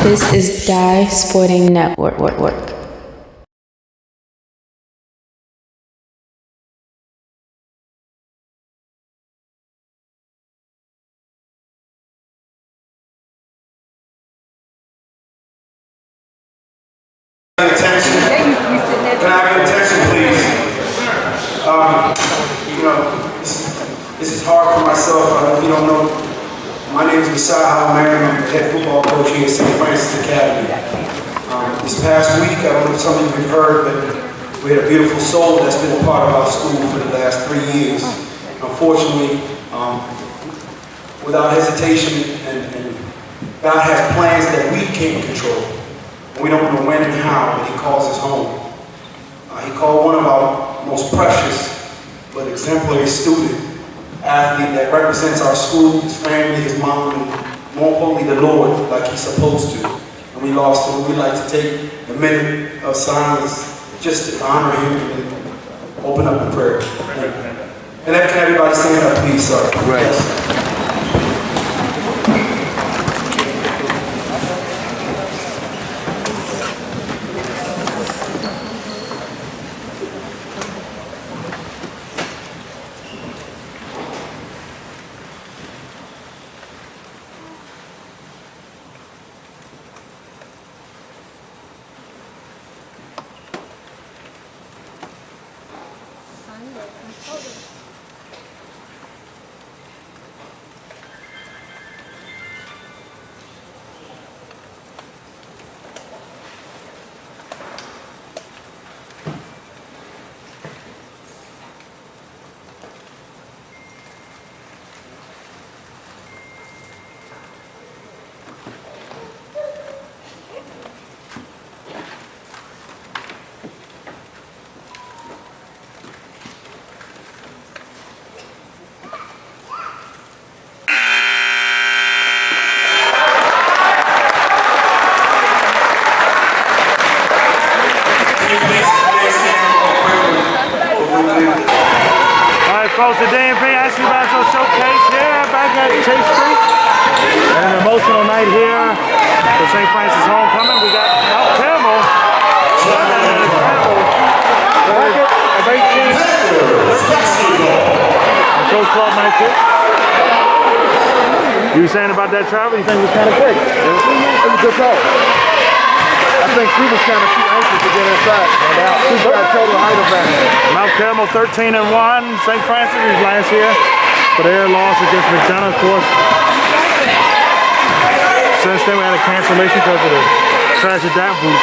This is Die Sporting Network. Attention. Can I have attention, please? This is hard for myself. If you don't know, my name is Lamar. I'm the head football coach here at St. Francis Academy. This past week, I don't know if some of you have heard, but we had a beautiful soul that's been a part of our school for the last 3 years. Unfortunately, without hesitation, and God has plans that we can't control. We don't know when and how, but he calls us home. He called one of our most precious but exemplary student athlete that represents our school, his family, his mom, and more importantly the Lord, like he's supposed to. And we lost him. We'd like to take a minute of silence just to honor him and open up in prayer. And then can everybody stand up, please, sir? Right. Yes. Folks, the DMV Ashley Basketball Showcase here back at Chase Street. And an emotional night here for St. Francis Homecoming. We got Carmel. Bracket of 18. Coach Club night too. You were saying about that travel, you think it was kind of quick? It was a good call. I think she was kind of too anxious to get inside. She's got total height advantage. Mount Carmel 13-1. St. Francis was last year, but their loss against McDonogh, of course. Since then, we had a cancellation because of the tragic that boot.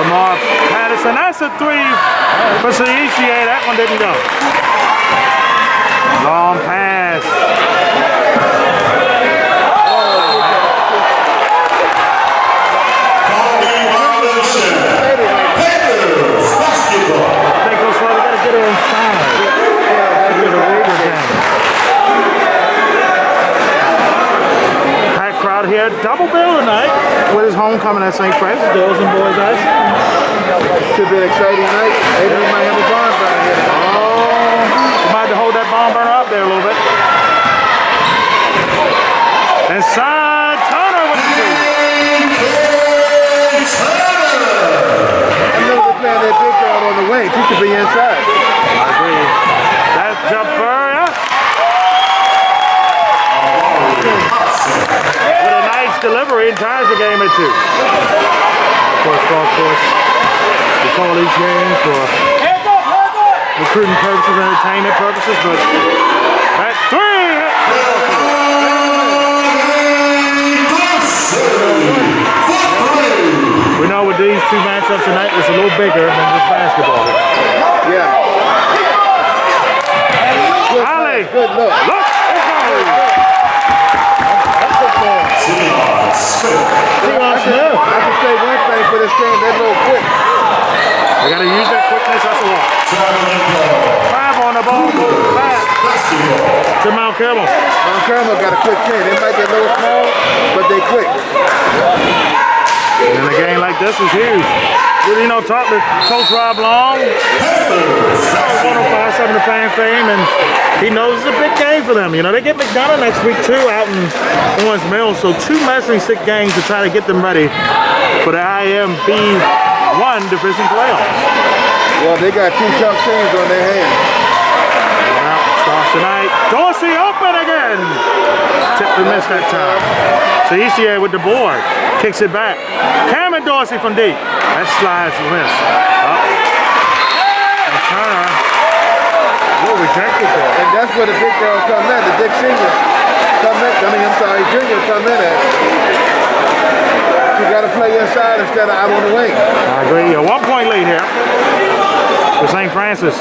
Lamar, Patterson. That's a 3 for the ECA. That one didn't go. Long pass. Here, double bill tonight with his homecoming at St. Francis. Girls and boys ice. Should be an exciting night. Maybe we might have a barn burner here. Oh, you might have to hold that barn burner up there a little bit. Inside, Turner with the two. I know they're playing that big girl on the wing. She should be inside. I agree. That jumper, delivery and ties the game at 2. Of course, we call these games for recruiting purposes, entertainment purposes, but that 3! We know with these two matchups tonight, it's a little bigger than just basketball. Yeah. Ali, good look. Look, it goes. I can say one thing for this game, they're a little quick. They got to use that quickness, that's a lot. 5 on the ball, back to Mount Carmel. Mount Carmel got a quick 10. They might get a little small, but they quick. And in a game like this is huge. You know, talked to Coach Rob Long, 105.7 The Fan fame, and he knows it's a big game for them. You know, they get McDonogh next week too out in Owens Mills, so 2 measuring stick games to try to get them ready for the IAAM B1 division playoffs. Well, they got 2 tough teams on their hands. Well, starts tonight. Dorsey open again. Tipped and missed that time. So ECA with the board. Kicks it back. Cameron Dorsey from deep. That slides and miss. Up. And Turner will reject it there. And that's where the big girls come in. The Dick Senior come in. Junior come in at. You got to play inside instead of out on the wing. I agree. A 1-point lead here for St. Francis.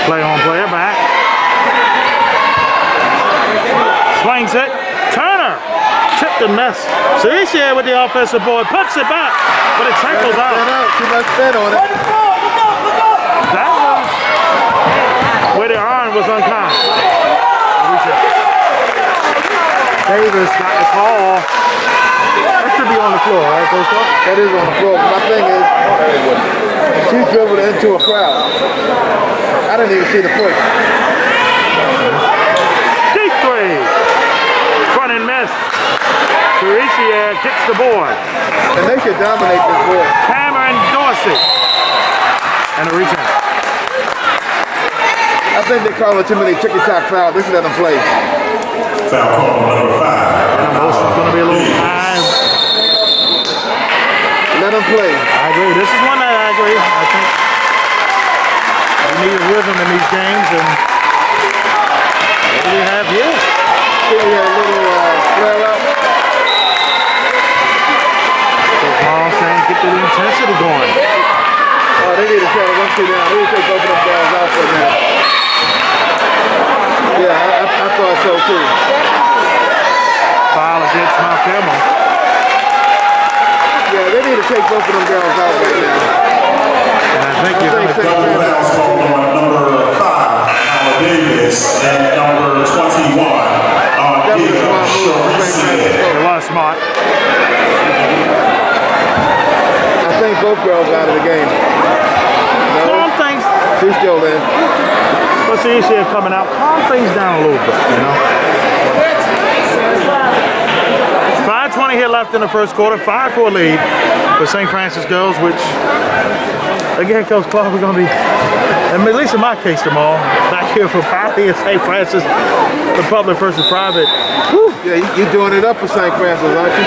Play on player back. Swings it. Turner. Tipped and missed. So ECA with the offensive board. Puts it back. But it tackles out. Too much spin on it. That was where the iron was unkind. Davis got the call. That should be on the floor, right, Coach? That is on the floor. My thing is, she dribbled into a crowd. I didn't even see the push. Deep 3. Front and miss. Teresier kicks the board. And they should dominate this board. Cameron Dorsey. And a reach out. I think they call it too many ticky-tack fouls. They should let them play. Foul call number 5. Motion's going to be a little high. Let them play. I agree. This is one that I agree. I think we need a rhythm in these games, and what do we have here? Here we have a little flare-up. Coach Hall saying get the intensity going. Oh, they need to shut it 1-2 down. They need to take both of them guys out for a minute. Yeah, I thought so too. Foul against Mount Carmel. Yeah, they need to take both of them girls out right now. And I think you're going to Double fouls called on number 5, Howard Davis, and number 21, It was smart. I think both girls out of the game. No, Calm things. she's still in. Let's see ECA coming out. Calm things down a little bit, you know. 5:20 here left in the first quarter. 5-4 lead for St. Francis girls, which, again, Coach Clark, we're going to be, at least in my case tomorrow, back here for Poppy and St. Francis, the public versus private. Whew. Yeah, you're doing it up for St. Francis, aren't you?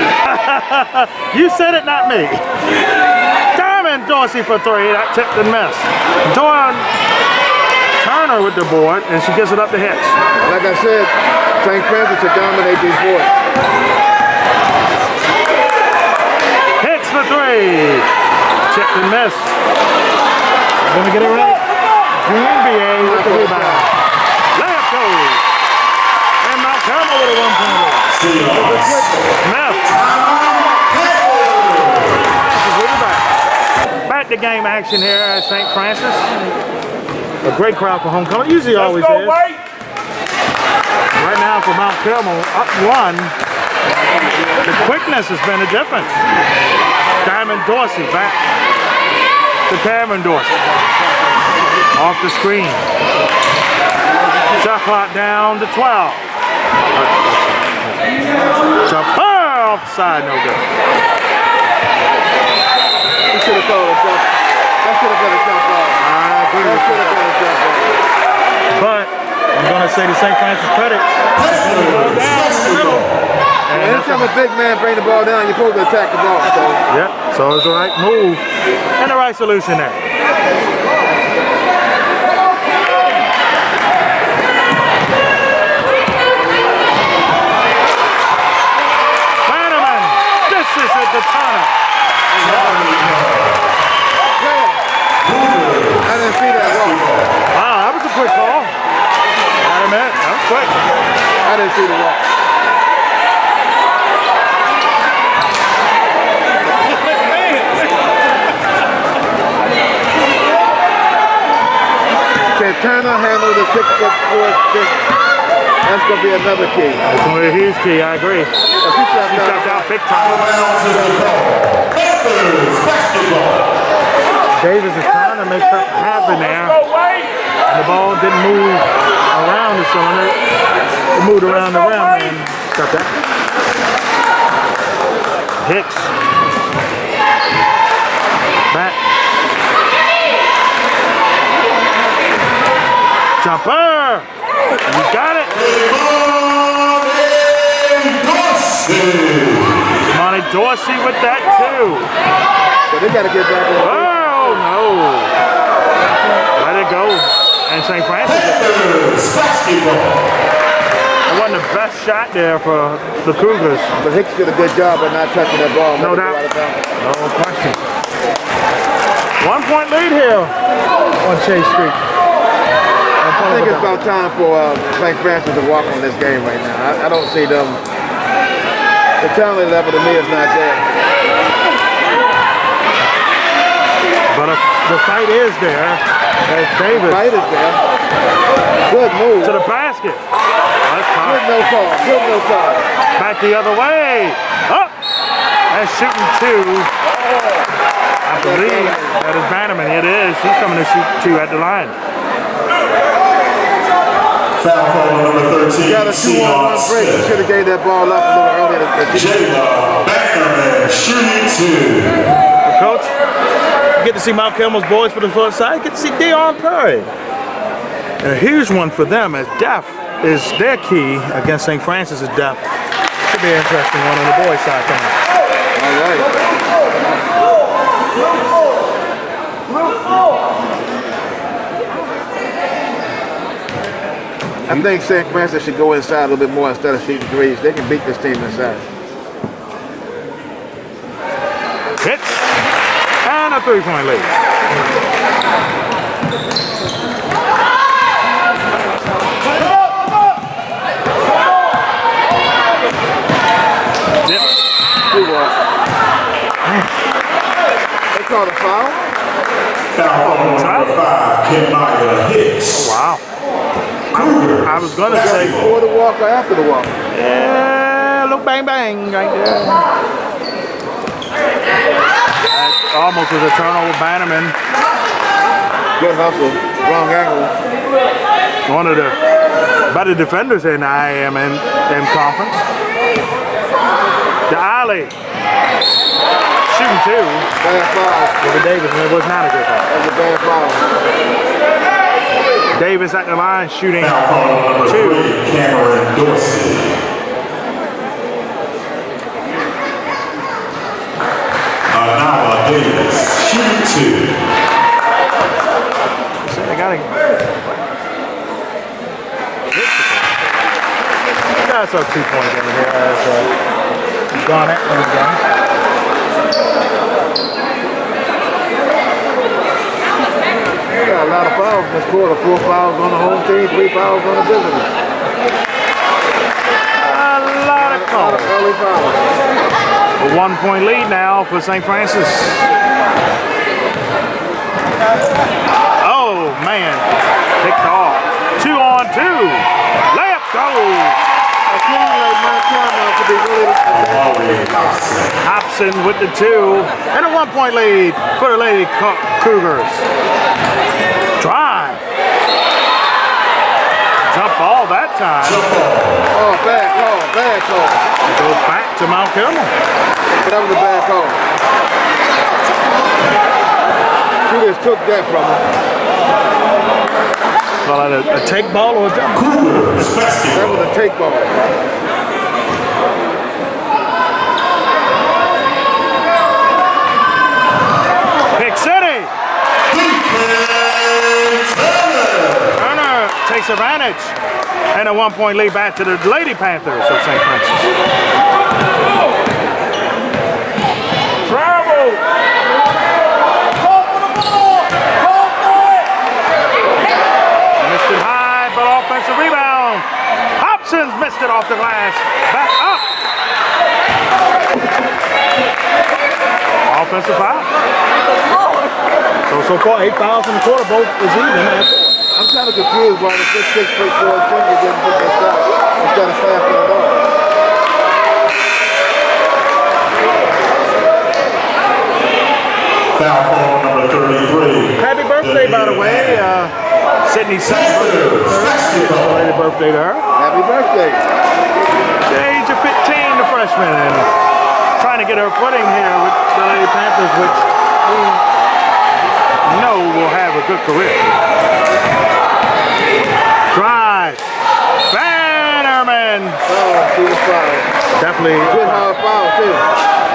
You said it, not me. Diamond Dorsey for 3. That tipped and missed. Turner with the board, and she gets it up to Hicks. Like I said, St. Francis should dominate these boards. Hicks for 3. Tipped and missed. Gonna get it right. DMV with the rebound. Layup goes. And Mount Carmel with a 1-point lead. Smith. Back to game action here at St. Francis. A great crowd for homecoming. Usually always is. Right now for Mount Carmel, up 1. The quickness has been a difference. Diamond Dorsey back to Cameron Dorsey. Off the screen. Shot clock down to 12. Jumper off the side, no good. He should have called a jump. That should have been a jump ball. I agree That with should have been a jump ball. But I'm going to say to St. Francis credit. And Anytime a big man bring the ball down, you're supposed to attack the ball. So. yep, so it's the right move and the right solution there. Bannerman, this is at the Turner. I didn't see that walk. Wow, that was a quick call. Wait a minute, that was quick. I didn't see the walk. Can Turner handle the 6'4" business? That's going to be another key. It's going to be a huge key, I agree. She stepped out big time. Panthers basketball. Davis is trying to make something happen there. And the ball didn't move around the cylinder. It moved around the rim and got that. Hicks. Back. Jumper! You got it! Monty Dorsey with that too. But they got to get back on. Oh no! Let it go. And St. Francis. It wasn't the best shot there for the Cougars. But Hicks did a good job of not touching that ball. No doubt. No question. 1 point lead here on Chase Street. I think it's about time for St. Francis to walk on this game right now. I don't see them. The talent level to me is not there. But the fight is there. As Davis. The fight is there. Good move. To the basket. That's tough. Good no call. Good no call. Back the other way. Up. And shooting two. I believe that is Bannerman. It is. He's coming to shoot two at the line. Foul call number 13. Got a 2-on-1 break. He should have gave that ball up a little earlier. Jayla Bannerman shooting two. Coach, you get to see Mount Carmel's boys for the first time. You get to see Deion Perry. And a huge one for them as depth is their key against St. Francis is depth. Should be an interesting one on the boys' side coming. All right. I think St. Francis should go inside a little bit more instead of shooting threes. They can beat this team inside. Hits. And a 3-point lead. Dip. They called a foul. Foul call number 5, Kenmaya Hicks. Wow. I was going to say Before the walk or after the walk? yeah, look bang bang right there. That almost was a turnover. Bannerman, Good hustle. Wrong angle. one of the better defenders in the IAAM and conference. The alley. Shooting two. Bad foul. Over Davis, and it was not a good foul. That was a bad foul. Davis at the line shooting Foul call number 3, two. Cameron Dorsey. Anala Davis shooting two. So they gotta that's our 2 points over here as Garnett and again. Got a lot of fouls in this quarter. 4 fouls on the home team, 3 fouls on the visitors. A lot of A lot calls. of early fouls. A 1 point lead now for St. Francis. Oh man, picked off. 2 on 2. Layup goes. A team like Mount Carmel could be really Hobson with the 2. And a 1 point lead for the Lady Cougars. Drive. Jump ball that time. Oh, bad call, bad call. It goes back to Mount Carmel. That was a bad call. She just took that from him. Call it a take ball or a jump ball? Cougars That basketball. was a take ball. Pick City. Turner takes advantage. And a 1 point lead back to the Lady Panthers of St. Francis. Travel. Missed it high, but offensive rebound. Hobson's missed it off the glass. Back up. Offensive foul. So far, 8 fouls in the quarter, both is even. I'm kind of confused why the 6'4" junior didn't put that shot instead of faster at all. Foul call number 33. Happy birthday, by the way. Sydney's second birthday. Birthday to her. Happy birthday. The age of 15, the freshman, and trying to get her footing here with the Lady Panthers, which we know will have a good career. Drive. Bannerman. Oh, she was foul. Definitely. Good hard foul, too.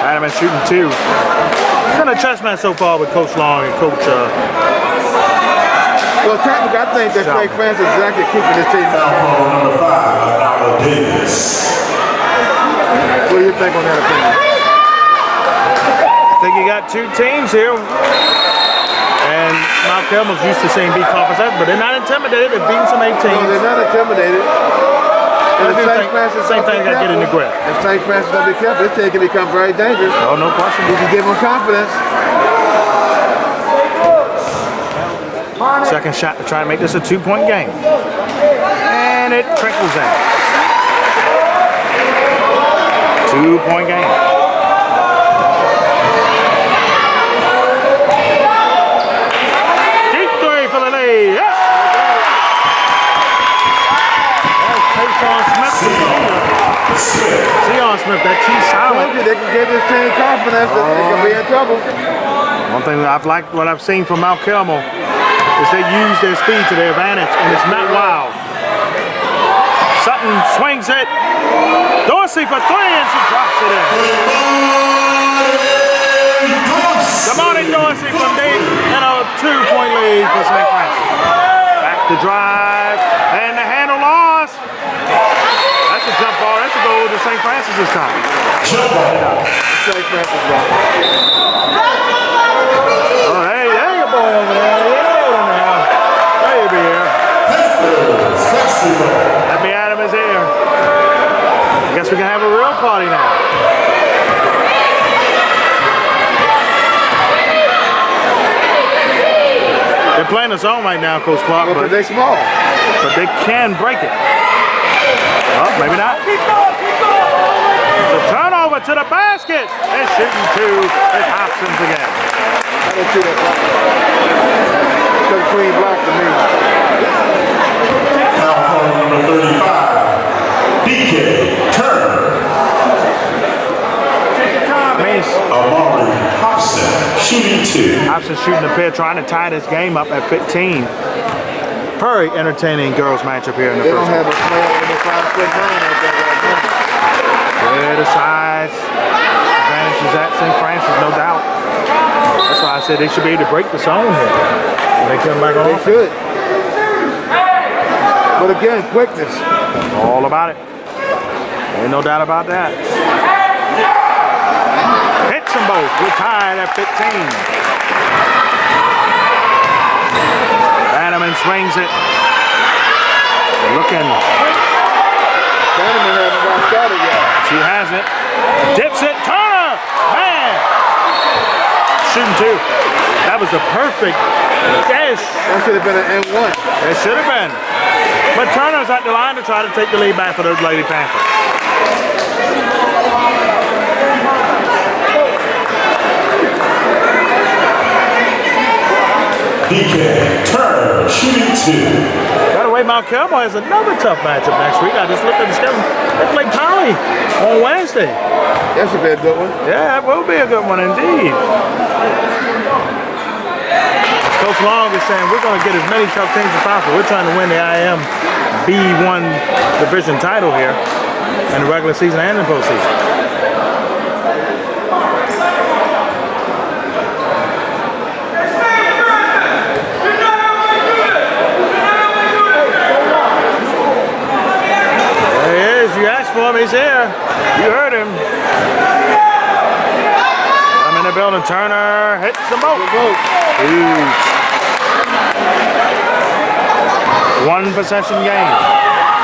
Bannerman shooting 2. He's been a chess match so far with Coach Long and Coach. Well, technically, I think that St. Francis is actually keeping this team Foul out. call number 5, Allen Davis. What do you think on that opinion? I think you got 2 teams here. And Mount Carmel's used to seeing B conference, but they're not intimidated. They're beating some 18. No, they're not intimidated. And if St. Francis same thing got to get in the grip. If St. Francis don't be careful, this team can become very dangerous. Oh, no question. You can give them confidence. Second shot to try to make this a 2-point game. And it trickles in. 2-point game. Deep 3 for the lead. Yep. Sion Smith, that T solid. They can give this team confidence that they can be in trouble. One thing I've liked, what I've seen from Mount Carmel, is they use their speed to their advantage, and it's not wild. Sutton swings it. Dorsey for 3, and she drops it in. Good morning, Dorsey from deep, and a 2-point lead for St. Francis. Back to drive, and the handle lost. That's a jump ball. That's a goal to St. Francis this time. Jump ball. St. Francis ball. Oh, hey, there you go over there. Baby here. Happy Adam is here. I guess we can have a real party now. They're playing a zone right now, Coach Clark, But they're small. but they can break it. Oh, maybe not. The turnover to the basket. And shooting 2. It's Hobson's again. I didn't see that block. It's a clean block to me. Foul call number 35. DK Turner. Amari Hobson shooting 2. Hobson shooting the pair, trying to tie this game up at 15. Very entertaining girls matchup here in the They don't first. have a player in the 5'9" like that right now. Yeah, the size advantage is at St. Francis, no doubt. That's why I said they should be able to break the zone here. When they come back on. They should. But again, quickness. All about it. Ain't no doubt about that. Hits them both. We're tied at 15. Bannerman swings it. They're looking. Bannerman hasn't got started yet. She hasn't. Dips it. Turner. Man. Shooting 2. That was a perfect dash. That should have been an N1. It should have been. But Turner's at the line to try to take the lead back for the Lady Panthers. DK Turner shooting 2. By the way, Mount Carmel has another tough matchup next week. I just looked at the schedule. They play Poly on Wednesday. That should be a good one. Yeah, that will be a good one indeed. Coach Long is saying we're going to get as many tough teams as possible. We're trying to win the IAAM B1 division title here in the regular season and the postseason. You asked for him, he's here. You heard him. I'm in the building. Turner hits the boat. Huge. 1 possession game.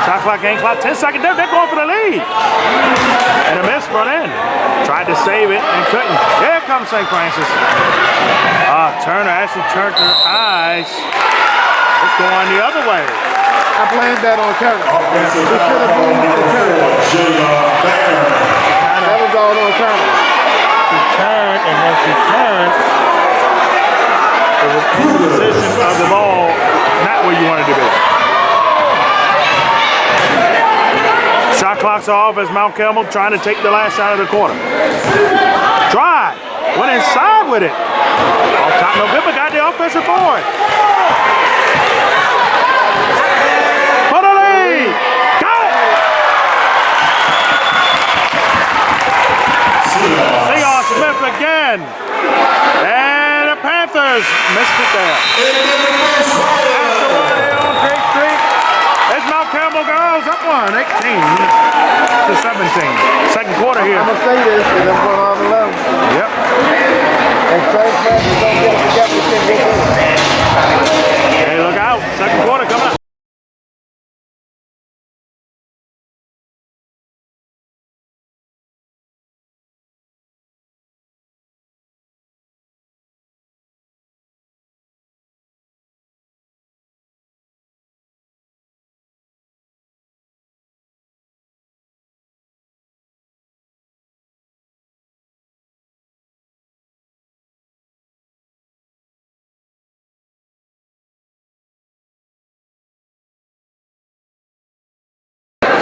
Shot clock, game clock, 10 seconds. They're going for the lead. And a miss front end. Tried to save it and couldn't. Here comes St. Francis. Turner actually turned her eyes. It's going the other way. I blamed that on Carmel. Offensive We should have foul moved number to 4, Bannerman. That was all on Carmel. She turned, and when she turned, it was in the position of the ball, not where you wanted to be. Shot clock's off as Mount Carmel trying to take the last shot of the quarter. Drive, went inside with it. Off top, no good, but got the offensive board. For the lead, got it. Sean Smith again, and the Panthers missed it there. After one on Great Street, it's Mount Carmel girls up 1, 18-17. Second quarter here. I'm going to say this, and I'm going on the level. Yep. And Frank Francis don't get it together, we can get in. Hey, look out. Second quarter coming up.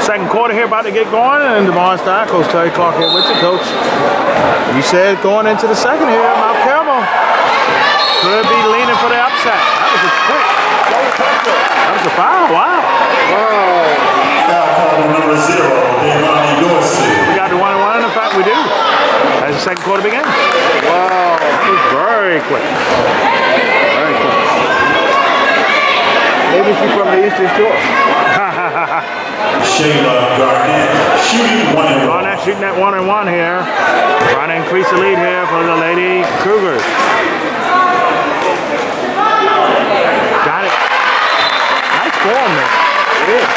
Second quarter here about to get going, and DeMar Stein, Coach Terry Clark here with you, Coach. You said going into the second here, Mount Carmel could be leaning for the upset. That was a quick. That was a foul. Wow. Foul call number 0, Damani Dorsey. We got the 1-1, in fact we do. As the second quarter begins. Wow. That was very quick. Very quick. Maybe she's from the Eastern Shore. Shayla Garnett shooting 1-1. Garnett shooting that 1-1 here. Trying to increase the lead here for the Lady Cougars. Got it. Nice form there. It is.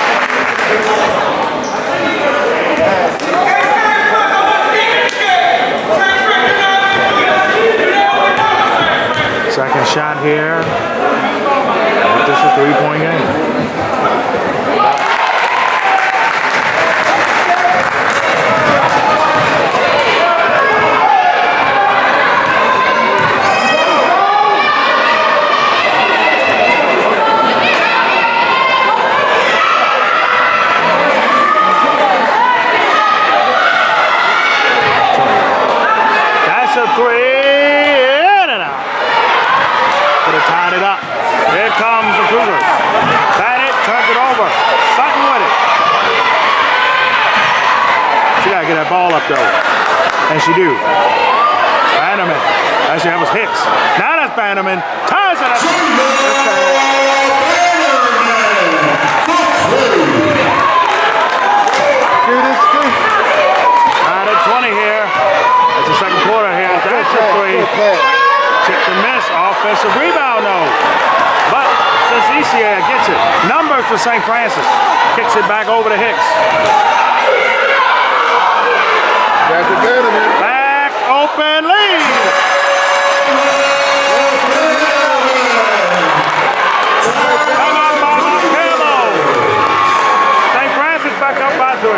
Second shot here. This is a 3-point game. Ball up though, and she do. Bannerman, actually that was Hicks. Now that's Bannerman, ties it up. Out at 20 here. That's the second quarter here. That's a 3. Tip to miss, offensive rebound though. But since ECA gets it, numbers for St. Francis. Kicks it back over to Hicks. Back open lead. Come on, Mount Carmel. St. Francis back up by 3.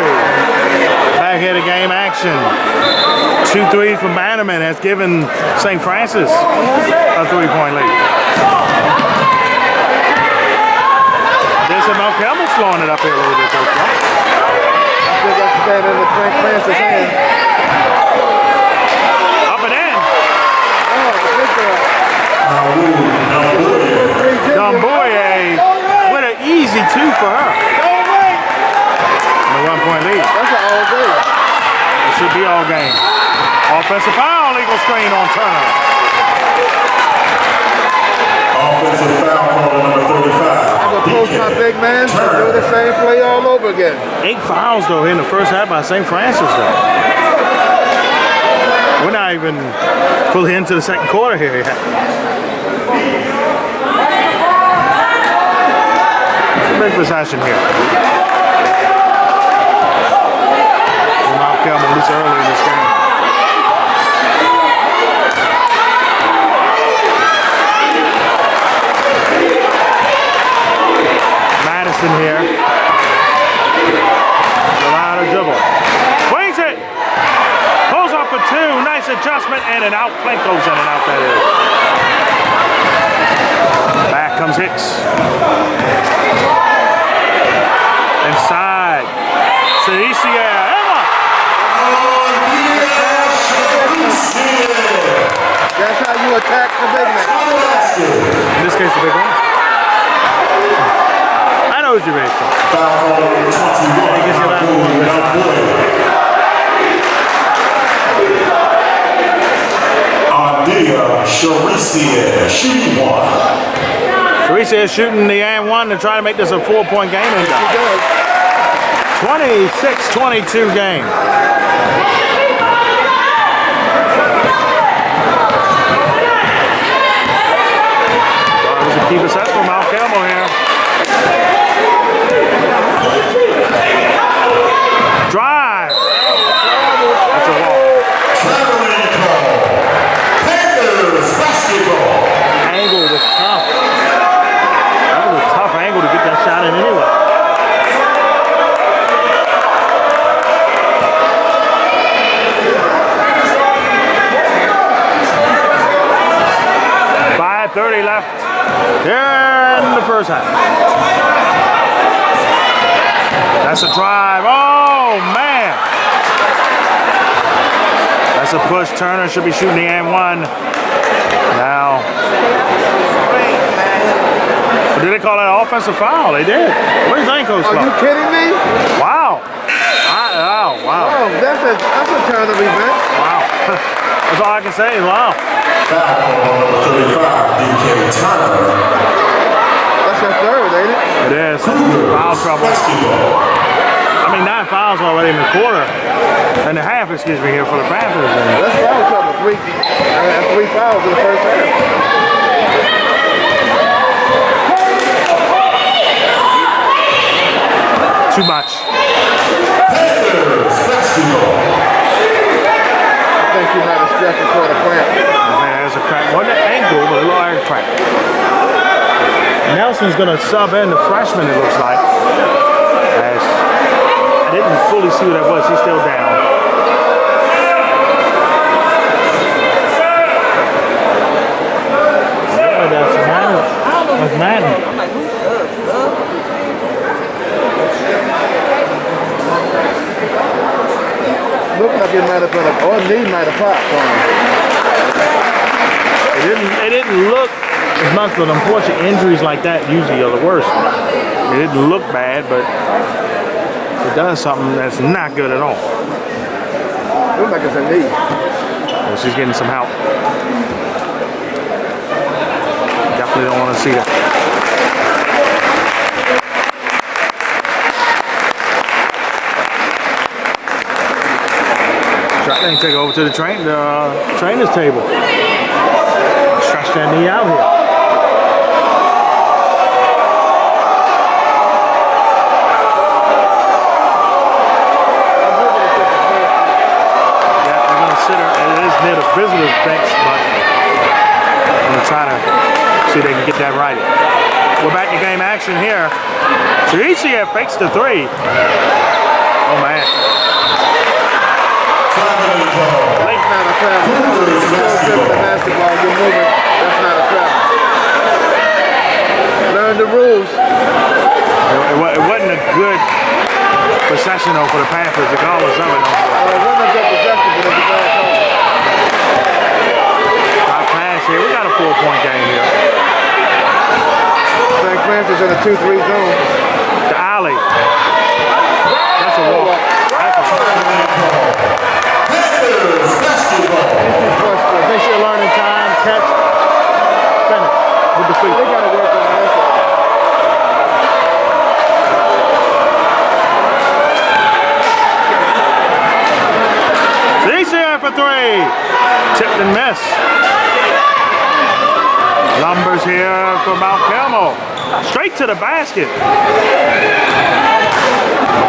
Back here to game action. 2 threes from Bannerman has given St. Francis a 3-point lead. This is Mount Carmel slowing it up here a little bit, Coach. I think that's better than Frank Francis hand. Up and in. Dumboye with an easy 2 for her. And a 1-point lead. That's an all day. It should be all game. Offensive foul, legal screen on Turner. Offensive foul call number 35. I'm going to post my big man to do the same play all over again. 8 fouls though in the first half by St. Francis though. We're not even fully into the second quarter here yet. Big possession here. Mount Carmel this early in this game. Patterson here. A lot of dribble. Wings it. Pulls up for two. Nice adjustment and an out. Plank goes in and out that is. Back comes Hicks. Inside. Cedicia. Emma. That's how you attack the big man. In this case, the big one. I know what you're ready for. Sharicia shooting one. Sharicia is shooting the and one to try to make this a 4-point game. 26-22 game. It was a key success for Mount Carmel here. Drive. That's a walk. Panthers basketball. Angle was tough. That was a tough angle to get that shot in anyway. .30 left here in the first half. That's a drive. Oh, man. That's a push. Turner should be shooting the and one. Now. Did they call that offensive foul? They did. What do you think, Coach? Are you kidding me? Wow. Wow. Oh, that's a turn of events. Wow. That's all I can say. Wow. Foul on number 35, DK Turner. That's your third, ain't it? It is. Foul trouble. I mean, 9 fouls already in the quarter. And a half, excuse me, here for the Panthers. That's foul trouble. Three fouls in the first half. Too much. Panthers basketball. I think you might have stretched it toward a cramp. There's a crack. Wasn't an ankle, but a little iron crack. Nelson's going to sub in the freshman, it looks like. As I didn't fully see what that was. He's still down. Yeah, that's Madden. That's Madden. Looked like it might have been or knee might have popped on him. It didn't look as much, but unfortunately injuries like that usually are the worst. It didn't look bad, but it does something that's not good at all. Looks like it's a knee. Well, she's getting some help. Definitely don't want to see that. Try to take over to the trainer's table. Stretch that knee out here. Yeah, we're gonna sit her. It is near the visitors' bench, but I'm gonna try to see if they can get that right. We're back to game action here. Cedicia fakes the three. Oh man. That's not a travel. Basketball, you're moving. That's not a travel. Learn the rules. It wasn't a good possession though for the Panthers. The goal was something. It wasn't a good possession, but it was a bad call. Our pass here. We got a 4-point game here. St. Francis in a 2-3 zone. The alley. That's a walk. That's a walk. Panthers basketball. They should learn in time. Catch. Finish with the feet. They got to work on that. DCF for three. Tipped and missed. Numbers here for Mount Carmel. Straight to the basket.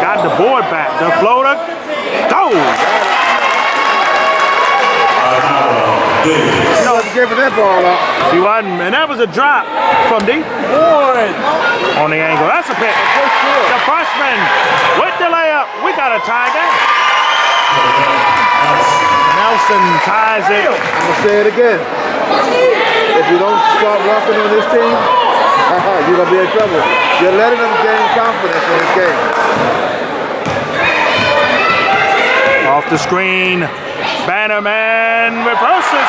Got the board back. The floater goes. You know, giving that ball up. He wasn't, and that was a drop from deep. One. on the angle. That's a pick. The freshman with the layup. We got a tie game. Nelson ties it. I'm going to say it again. If you don't start roughing on this team, you're going to be in trouble. You're letting them gain confidence in this game. Off the screen. Bannerman reverses.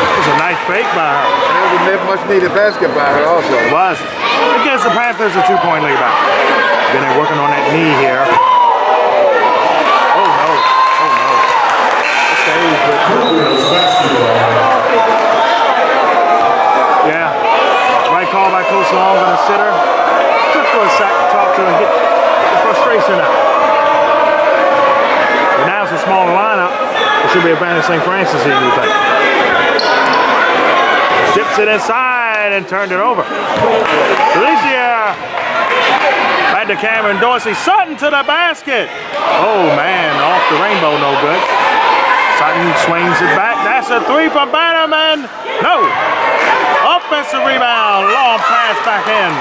It was a nice fake by her. It was a much needed basket by her also. It was. Against the Panthers, a 2-point lead back. Then they're working on that knee here. Oh no. Oh no. It stays with yeah. Right call by Coach Long on a sitter. Just for a sec to talk to her and get the frustration out. But now it's a smaller lineup. It should be advantage St. Francis here, you think. Dips it inside and turned it over. Alicia back to Cameron Dorsey. Sutton to the basket. Oh man, off the rainbow, no good. Sutton swings it back. That's a three from Bannerman. No. Offensive rebound. Long pass back in.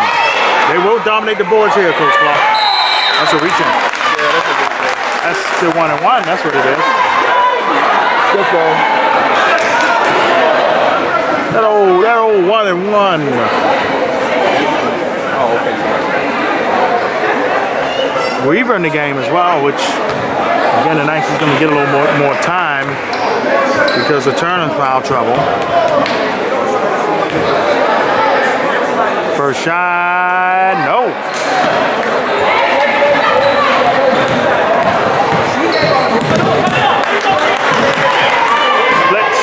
They will dominate the boards here, Coach Clark. That's a reaching. Yeah, that's a good thing. That's the 1-and-1. That's what it is. Good ball. That old 1-and-1. Oh, okay. Weaver in the game as well, which again the Knights is going to get a little more time because of Turner's foul trouble. First shot, no. Splits.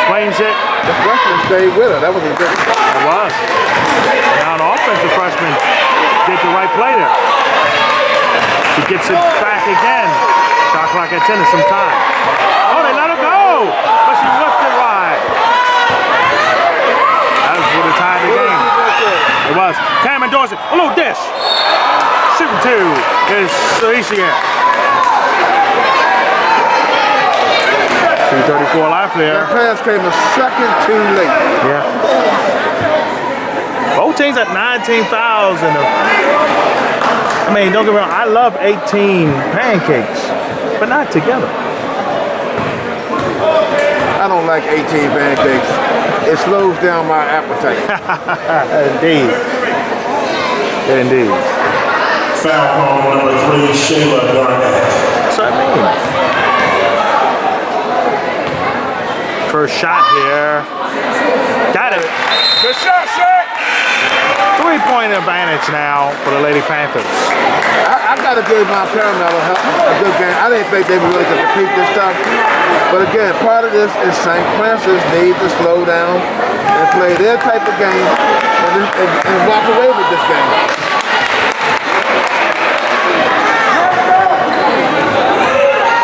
Swings it. The freshman stayed with her. That was a good. It was. Now an offensive freshman did the right play there. She gets it back again. Shot clock at 10 and some time. Oh, they let her go, but she left it wide. That was what tied the game. It was. Cameron Dorsey, a little dish. Shooting two is Alicia. 2:34 left there. That pass came a second too late. Yeah. Both teams at 19,000. I mean, don't get me wrong, I love 18 pancakes, but not together. I don't like 18 pancakes. It slows down my appetite. Indeed. Indeed. Foul call number 3, Shayla Garnett. That's what I mean. First shot here. Got it. Good shot, Shaq. 3-point advantage now for the Lady Panthers. I got to give my Carmel a good game. I didn't think they were really going to compete this time. But again, part of this is St. Francis needs to slow down and play their type of game and walk away with this game.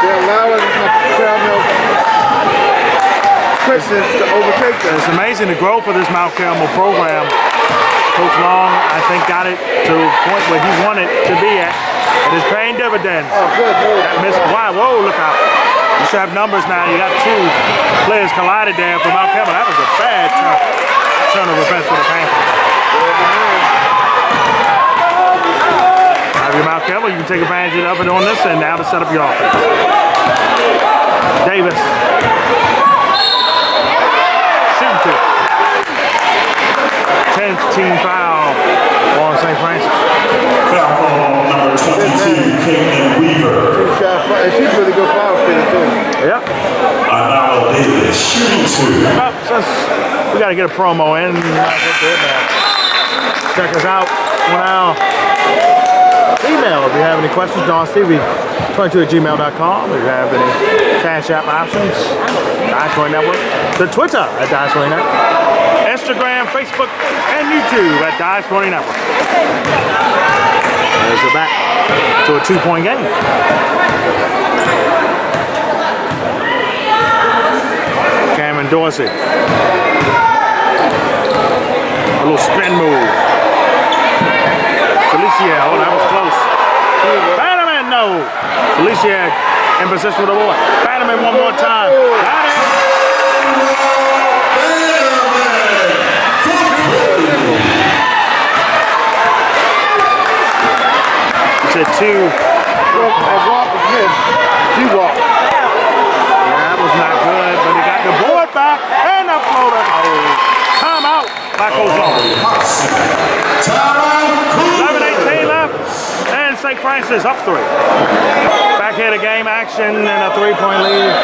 They're allowing Carmel Christians to overtake them. It's amazing the growth of this Mount Carmel program. Coach Long, I think, got it to a point where he wanted to be at. It is paying dividends. Oh, good move. That missed. Wow, whoa, look out. You should have numbers now. You got two players collided there for Mount Carmel. That was a bad turnover offense for the Panthers. Have your Mount Carmel, you can take advantage of it on this end now to set up your offense. Davis. Shooting two. 10th team foul on St. Francis. Foul call number 22, Caitlin Weaver. She's really good foul shooter too. Yep. Anala Davis, shooting two. Well, since we got to get a promo in, check us out on our email if you have any questions. DonStevie22@gmail.com. If you have any Cash App options, Dice Network. The Twitter at Dice Network. Instagram, Facebook, and YouTube at Dice Network. There's the back to a 2-point game. Cameron Dorsey. A little spin move. Felicia, oh, that was close. Bannerman, no. Felicia in position with the boy. Bannerman one more time. Got it. Well, that walk was missed. She walked. Yeah, that was not good, but he got the board back and the floater. Oh, timeout by Coach Loch. 11:18 left, and St. Francis up 3. Back here to game action and a 3-point lead.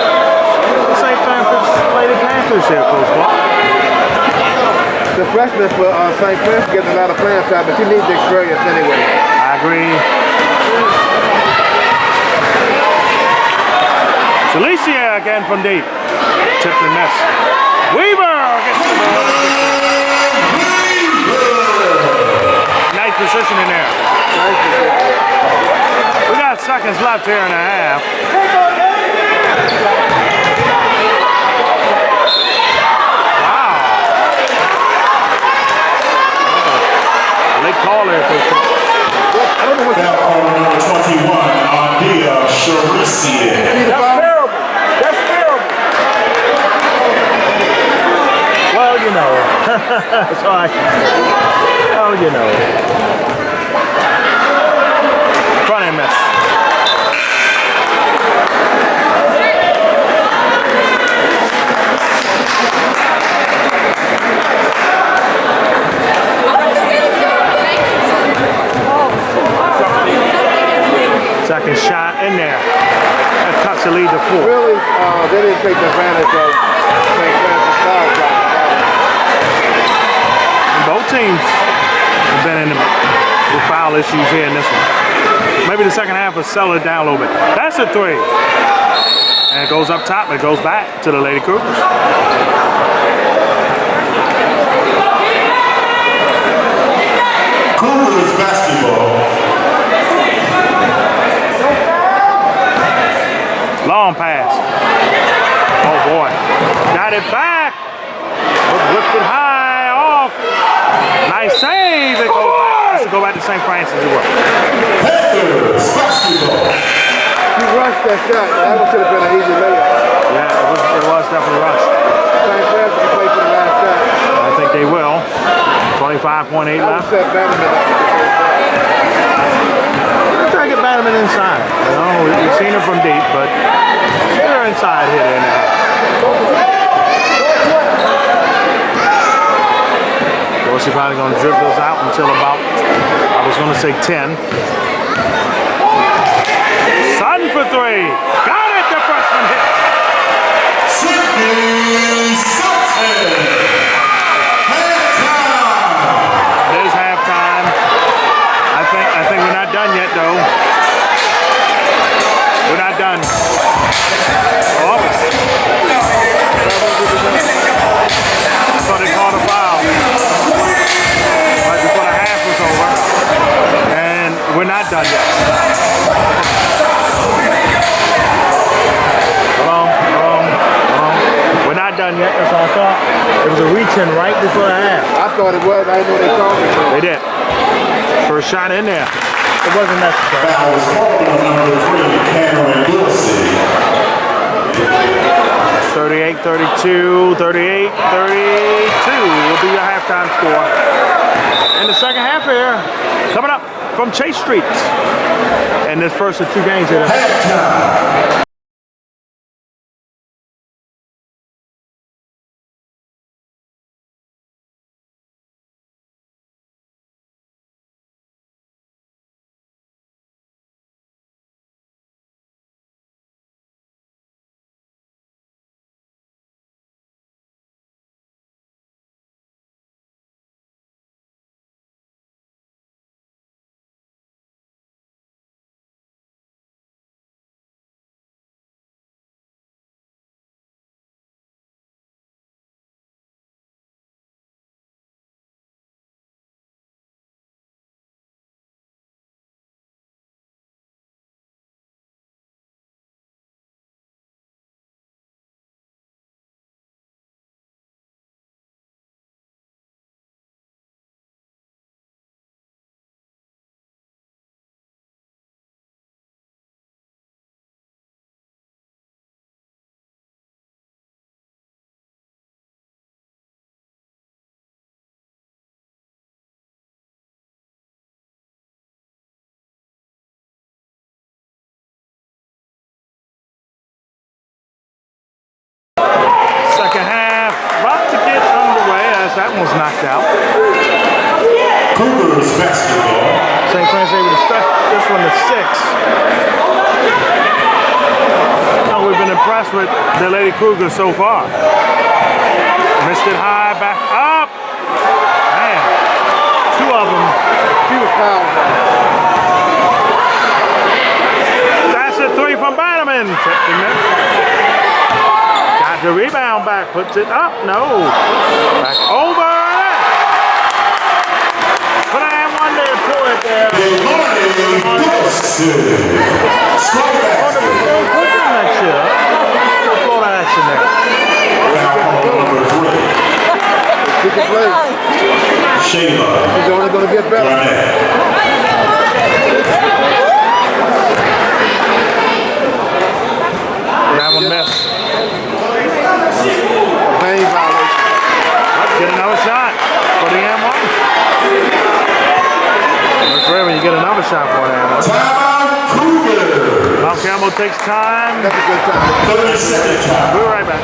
St. Francis Lady Panthers here, Coach Loch. The freshman for St. Francis getting a lot of playing time, but she needs the experience anyway. I agree. Celicia again from deep. Tipped and miss. Weaver gets the ball. Nice position in there. We got seconds left here and a half. Wow. Late call there, Coach. I don't know what Foul call number 21 on Dia Charisian. That's terrible. That's terrible. Well, you know. That's all I can say. Oh, you know. Front end miss. Second shot in there. That cuts the lead to 4. really, they didn't take advantage of St. Francis foul shot. Both teams have been in with foul issues here in this one. Maybe the second half will settle it down a little bit. That's a 3. And it goes up top, but it goes back to the Lady Cougars. Cougars basketball. Long pass. Oh boy. Got it back. Lifted high off. Nice save. It goes back. Go back to St. Francis as well. Panthers basketball. She rushed that shot. That should have been an easy layup. Yeah, it was definitely rushed. St. Francis can play for the last shot. I think they will. 25.8 I would left. set Bannerman up for the first shot. Try to get Bannerman inside. You know, we've seen her from deep, but they're inside here in there. Dorsey probably going to dribble those out until about, I was going to say 10. Sutton for 3. Got it, the freshman hit. Sydney Sutton. It is halftime. I think we're not done yet, though. We're not done. Oh. I thought they called a foul right before the half was over, and we're not done yet. Hold on. We're not done yet. That's all I thought. It was a reach-in right before the half. I thought it was. I didn't know they called it. They did. First shot in there. It wasn't necessary. Foul is called on number 3, Cameron Wilson. 38-32, 38-32 will be your halftime score. In the second half here, coming up from Chase Street. And this first of 2 games here. Halftime. That one's knocked out. Cougars basketball. St. Francis able to stretch this one to 6. No, we've been impressed with the Lady Cougars so far. Missed it high, back up. Man, 2 of them. That's a 3 from Bannerman. Got the rebound back, puts it up. No. Back over. Put an and one there to it there. Florida action there. He can play. Shayla. He's only going to get better. That one missed. Pain violation. Get another shot for the M1. Looks rare when you get another shot for an M1. Mount Carmel takes time. That's a good time. 30-second time. We'll be right back.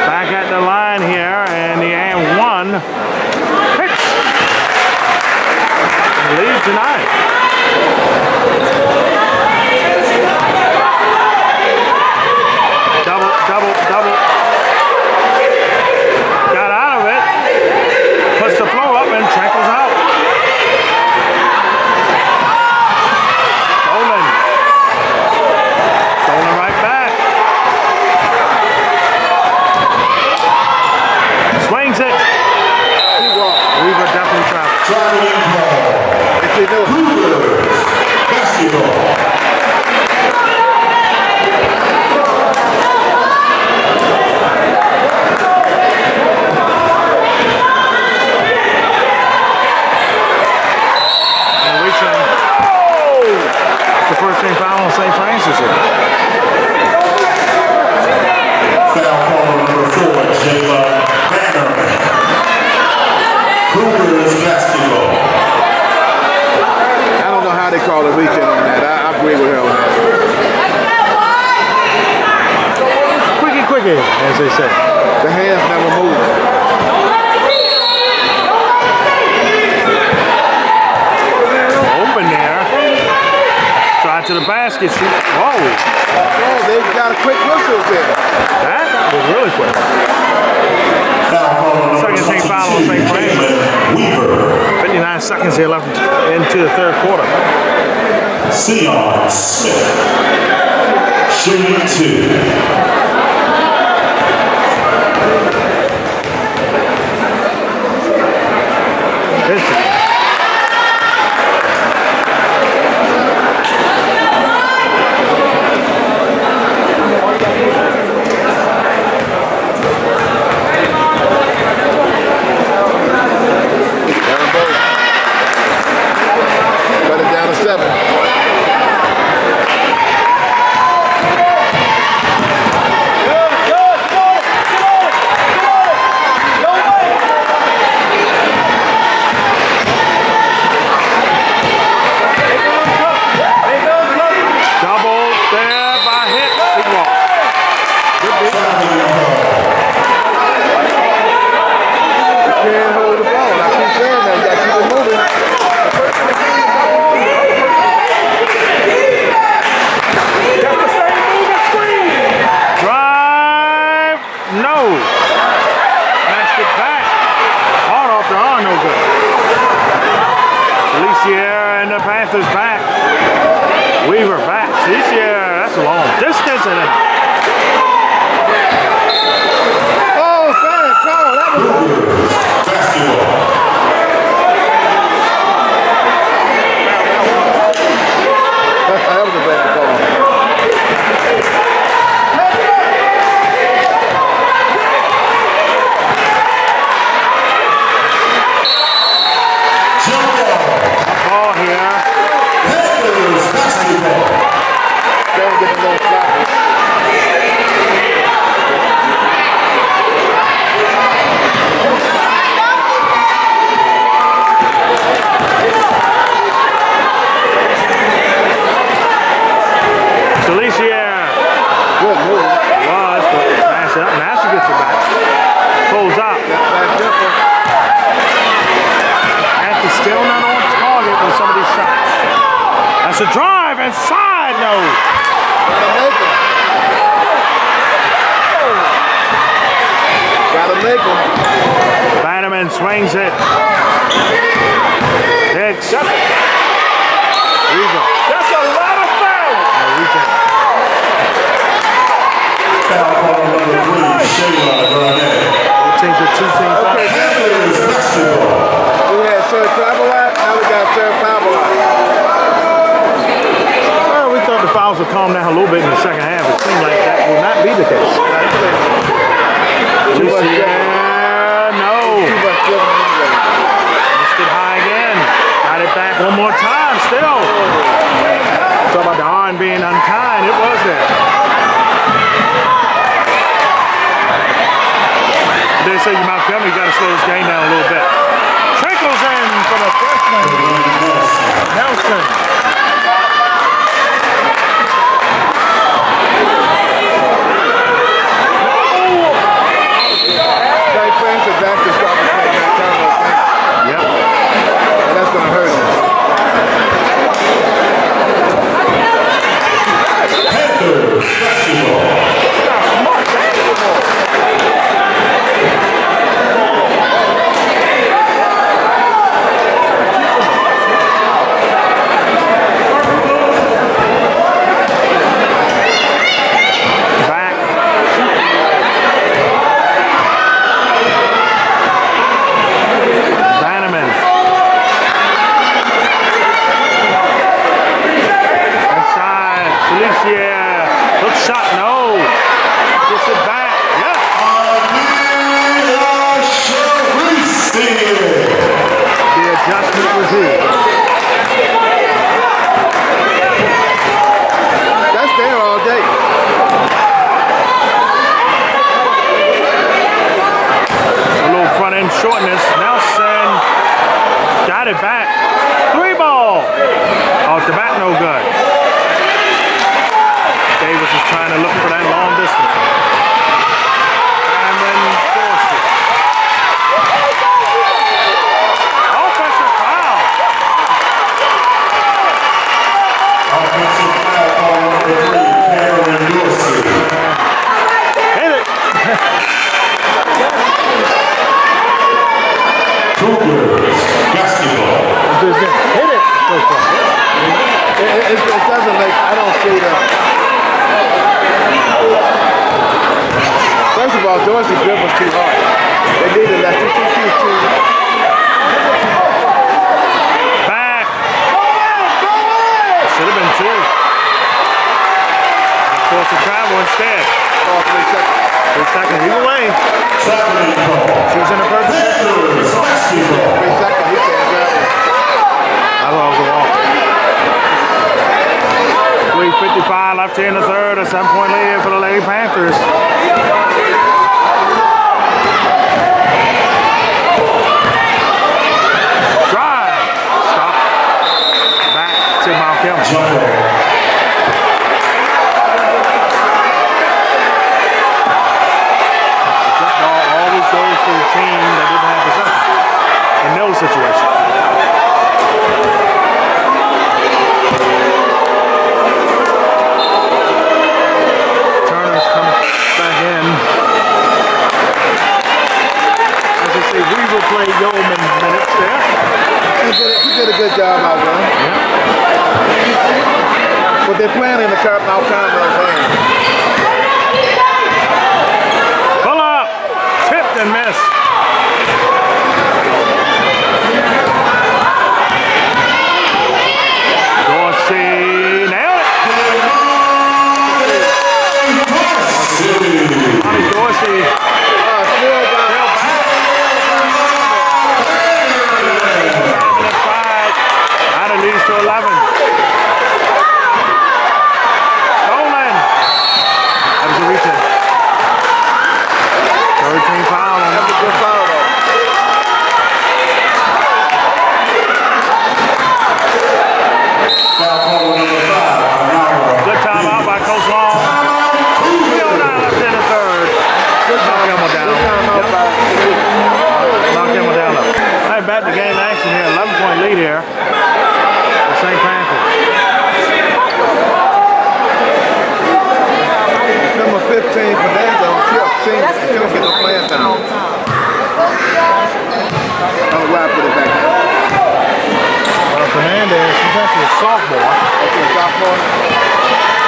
Back at the line here, and the M1 hits. Lead tonight. Double. Got out of it. Puts the flow up and tackles out. Stolen right back. Swings it. Weaver definitely traveled. Traveling ball. Cougars basketball. The first team foul on St. Francis here. Foul call number 4, Jayla Bannerman. Cougars basketball. I don't know how they call the weekend on that. I agree with her on that. Quickie, as they say. The hands never move. Open there. Drive to the basket. Shoot. Whoa. Oh, they got a quick whistle there. That was really quick. Foul call number Second team foul on St. Francis. Weaver. 59 seconds here left into the third quarter. Sion Smith. Shooting 2. Cut it down to 7. Panthers back. Weaver back. That's a long distance in it. Oh, fast call. That was Basketball. that was a bad call. Ball here. Panthers basketball. Don't get no slap. with some of these shots. That's a drive inside, no. Gotta make him. Bannerman swings it. Hicks. Regal. That's a lot of fouls. Foul call number 3, Shayla Garnett. Teams with 2 teams. Okay, Panthers basketball. we had third travel lot, now we got third foul lot. Well, we thought the fouls would calm down a little bit in the second half. It seemed like that will not be the case. Too much Yeah, no. Too much different anyway. Missed it high again. Got it back one more time still. Talk about the arm being unkind. It was there. They say you Mount Carmel, you got to slow this game down a little bit. Trickles in from a freshman. Nelson. St. Francis actually started to play Mount Carmel. Yep. And that's going to hurt him. Panthers basketball. Back. Bannerman. Inside. Felicia. Hook shot. No. Gets it back. Yep. The adjustment was here. That's there all day. A little front end shortness. Nelson got it back. 3 ball. Off the bat, no good. Davis is trying to look for that long distance. And then Dorsey. Offensive foul. Offensive foul call number 3, Karen Dorsey. Hit it. Cougars basketball. Hit it. So far. It doesn't make, I don't see that. First of all, Dorsey dribbles too hard. They need to let him too. Back. Should have been 2. Forced to travel instead. Oh, 3 seconds. 3 seconds. Either way. Traveling call. He's in the purple. Panthers basketball. 3 seconds, he can't grab it. I thought it was a walk. 3:55 left here in the third. A 7-point lead for the Lady Panthers. Drive. Stop. Back to Mount Carmel. Jumper. Jump ball always goes to the team that didn't have possession in those situations. Turner's coming back in. As they say, we will play Yeoman minutes there. He did a good job out there. But they're playing in the Mount Carmel game. Pull up, tipped and missed. Dorsey nailed it. Tommy Dorsey. Still by Out of leads to 11. Stolen. That was a reach-in. Third team foul on That's a good foul though. Foul call number 5. good timeout by Coach Long. 3:09 left in the third. Knock him down. Knock him down. Hey, back to game action here. 11-point lead here. sophomore. Okay, sophomore.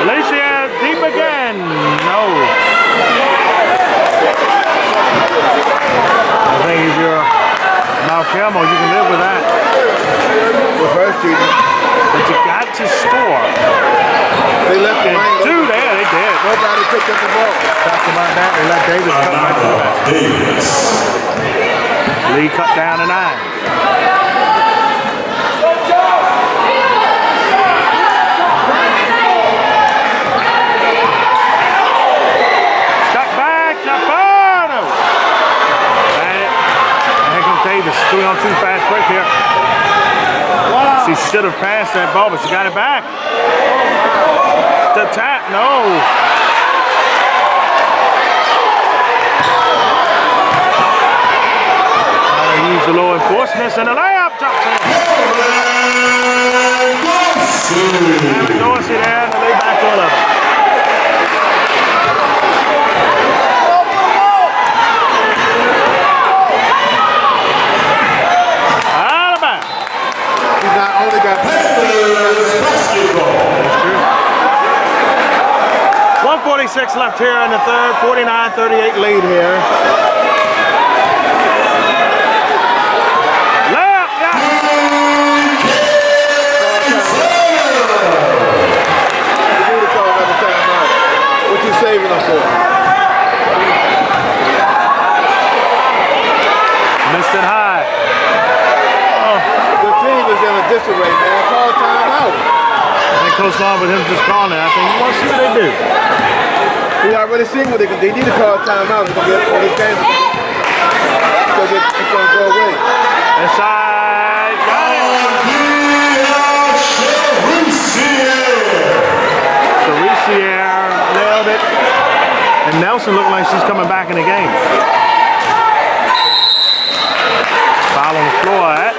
Alicia deep again. No. I think if you're Mount Carmel, you can live with that. Reverse cheating. But you got to score. They left the And lane two open. there, they did. Nobody picked up the ball. Talked about that. They let Davis cut back to the basket. Davis. Lee cut down to 9. Stuck back to Bono. And here comes Davis. 3-on-2 fast break here. She should have passed that ball, but she got it back. The tap, no. Use the low enforcement and a layup drops in. Dorsey there, and they back to 11. Out of bounds. He's not only got Panthers basketball. 1:46 left here in the third. 49-38 lead here. saving them for. Missed it high. Oh, the team is in a disarray, man. Call timeout. I think Coach Long with him just calling it. I think he wants to see what they do. We already seen what they can do. They need to call timeout. It's going to get this game. It's going to go away. Inside. Got it. Cerisier nailed it. And Nelson looked like she's coming back in the game. Foul on the floor. That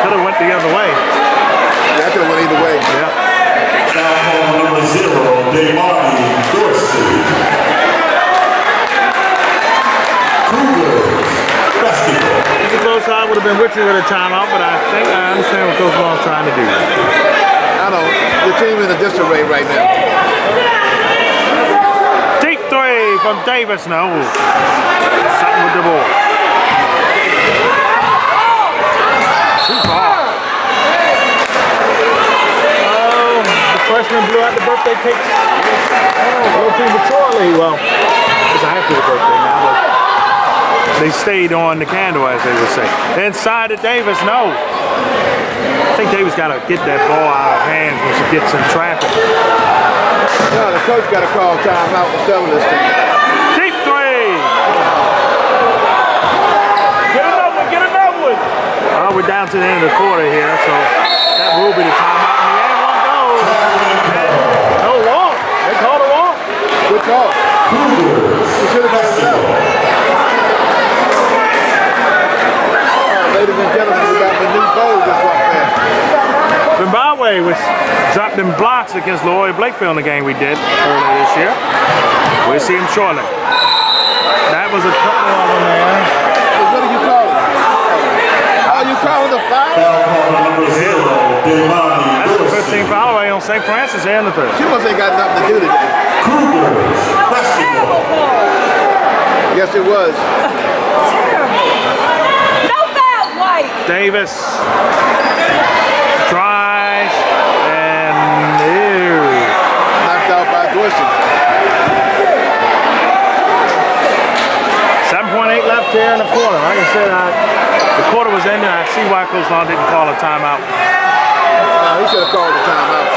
could have went the other way. That could have went either way. Yeah. Foul number 0, Damari Dorsey. Cougars basketball. The close side would have been Richard with a timeout, but I think I understand what Coach Long's trying to do. I don't. The team in a disarray right now. Deep three from Davis. No. Something with the ball. Too far. Oh, the freshman blew out the birthday cakes. Oh, a little prematurely. Well, it's after the birthday now, but they stayed on the candle, as they would say. Inside to Davis. No. I think Davis got to get that ball out of hands when she gets in traffic. No, the coach got to call timeout and settle this thing. Deep three. Get another one. Get another one. Well, we're down to the end of the quarter here, so that will be the timeout. And the end one goes. No walk. They called a walk. Good call. We should have got it out. Ladies and gentlemen, we got the new bowl just like that. Zimbabwe was dropped in blocks against Lloyd Blakefield in the game we did earlier this year. We'll see him shortly. That was a couple of them there. What are you calling? Are you calling the foul? Foul number 0, Damari That's the Dorsey. 15th foul away on St. Francis here in the third. She must ain't got nothing to do today. Cougars basketball. Yes, it was. No foul, White. Davis tries and ew. Knocked out by Dorsey. 7.8 left here in the quarter. Like I said, the quarter was ending. I see why Coach Long didn't call a timeout. No, he should have called the timeout.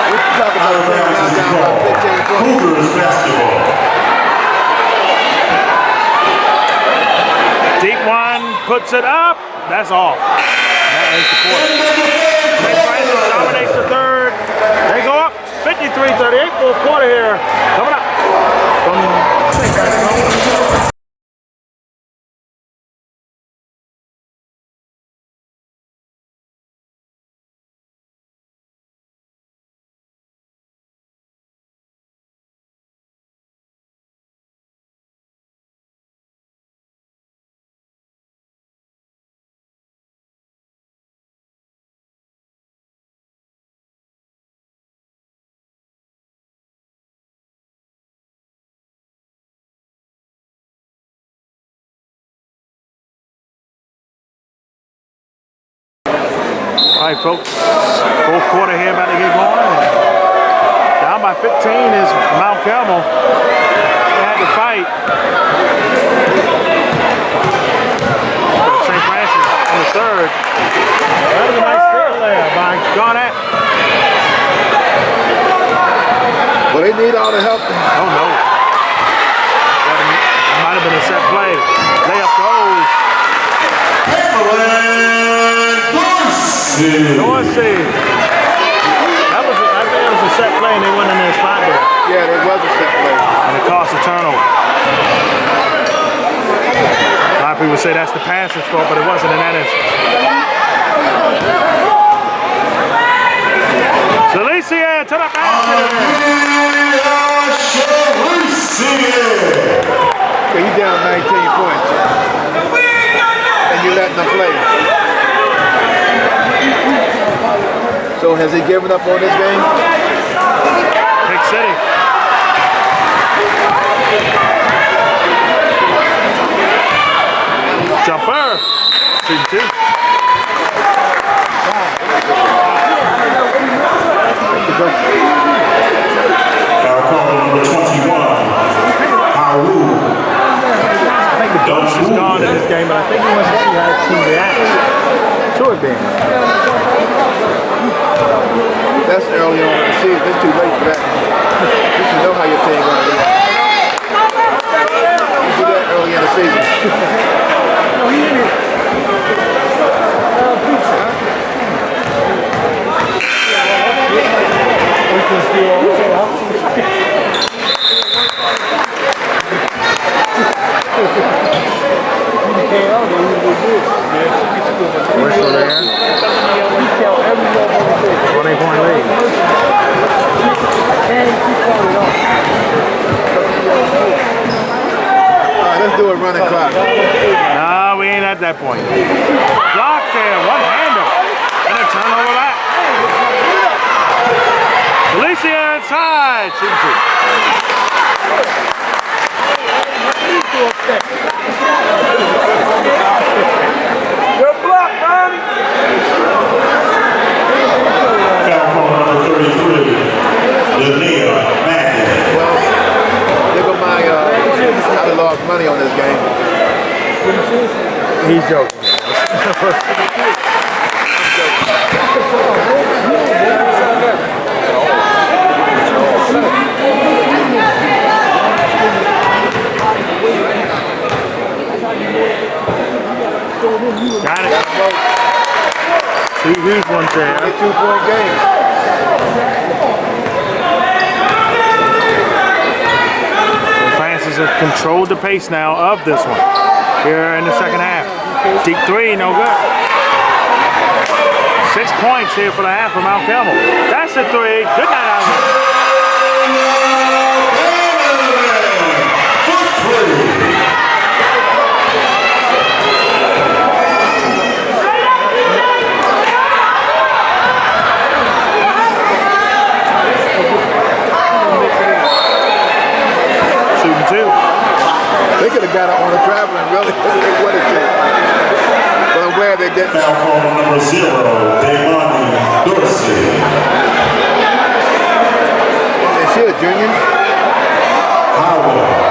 We talk about a timeout down by 15 points. Cougars basketball. Deep one, puts it up. That's off. That is the quarter. St. Francis dominates the third. They go up 53-38, fourth quarter here. Coming up from St. Francis. All right, folks. Fourth quarter here about to get going. Down by 15 is Mount Carmel. They had to fight. St. Francis on the third. That was a nice steal there by Garnett. Well, they need all the help. Oh no. That might have been a set play. Layup goes. Dorsey. I think it was a set play and they went in their spot there. Yeah, there was a set play. And it cost a turnover. A lot of people say that's the passing fault, but it wasn't in that instance. Celicia to the basket. Okay, you down 19 points. And you letting them play. So has he given up on this game? Big City. Jumper. 2-2. Foul call number 21. Haru. I think the Dose is gone in this game, but I think he wants to see how his team reacts to it being. That's early on in the season. It's too late for that. You should know how your team going to react. You do that early in the season. Whistle there. 20-point lead. All right, let's do a running clock. No, we ain't at that point. Loch there, one-hander. And a turnover back. Alicia inside. Shoots it. Good block, man. Foul call number 33. Lania Maggie. Well, there go my, I lost money on this game. He's joking. Got it. See who's one there. A 2-point game. Francis has controlled the pace now of this one here in the second half. Deep three, no good. 6 points here for the half for Mount Carmel. That's a three. Good night, Alvin. Shooting two. They could have got it on the traveling, really. They would have did. But I'm glad they didn't. Foul call number 0. Devani Dorsey. Is she a junior? Howard.